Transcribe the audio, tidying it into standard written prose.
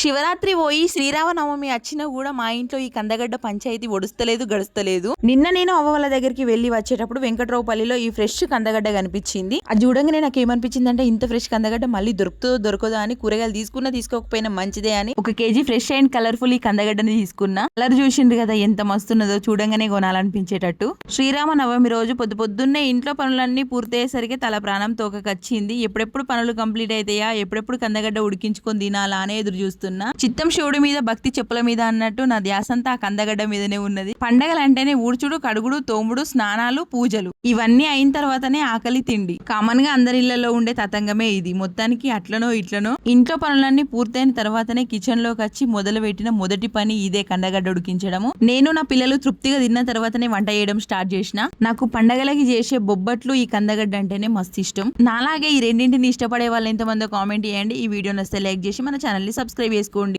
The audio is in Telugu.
శివరాత్రి పోయి శ్రీరామనవమి వచ్చినా కూడా మా ఇంట్లో ఈ కందగడ్డ పంచాయతీ ఒడుస్తలేదు గడుస్తలేదు. నిన్న నేను అవ్వ వాళ్ళ దగ్గరికి వెళ్లి వచ్చేటప్పుడు వెంకట్రావుపల్లిలో ఈ ఫ్రెష్ కందగడ్డ కనిపించింది. అది చూడంగానే నాకు ఏమనిపించింది అంటే ఇంత ఫ్రెష్ కందగడ్డ మళ్ళీ దొరుకుతుందో దొరకదో అని కూరగాయలు తీసుకోకపోయినా మంచిదే అని 1 కేజీ ఫ్రెష్ అండ్ కలర్ఫుల్ ఈ కందగడ్డని తీసుకున్నా. కలర్ చూసిండ్రు కదా ఎంత మస్తున్నదో, చూడంగానే కొనాలనిపించేటట్టు. శ్రీరామనవమి రోజు పొద్దున్నే ఇంట్లో పనులన్నీ పూర్తయ్యేసరికి తల ప్రాణం తోకకొచ్చింది. ఎప్పుడెప్పుడు పనులు కంప్లీట్ అవుతాయా, ఎప్పుడెప్పుడు కందగడ్డ ఉడికించుకొని తినాలా అనే ఎదురు చూస్తున్నా. చిత్తం శివుడి మీద భక్తి చెప్పుల మీద అన్నట్టు నా ధ్యాసంతా ఆ కందగడ్డ మీదనే ఉన్నది. పండగలంటేనే ఊడ్చుడు, కడుగుడు, తోముడు, స్నానాలు, పూజలు ఇవన్నీ అయిన తర్వాతనే ఆకలి తిండి. కామన్ గా అందరి ఇళ్లలో ఉండే తతంగమే ఇది. మొత్తానికి అట్లనో ఇట్లనో ఇంట్లో పనులన్నీ పూర్తయిన తర్వాతనే కిచెన్ లోకి వచ్చి మొదలు పెట్టిన మొదటి పని ఇదే కందగడ్డ ఉడికించడము. నేను నా పిల్లలు తృప్తిగా తిన్న తర్వాతనే వంట చేయడం స్టార్ట్ చేసిన. నాకు పండగలకి చేసే బొబ్బట్లు ఈ కందగడ్డ అంటేనే మస్తు ఇష్టం. నాలాగే ఈ రెండింటిని ఇష్టపడే వాళ్ళు ఎంతమందో కామెంట్ చేయండి. ఈ వీడియో నచ్చితే లైక్ చేసి మన ఛానల్ ని సబ్స్క్రైబ్ చేసుకోండి.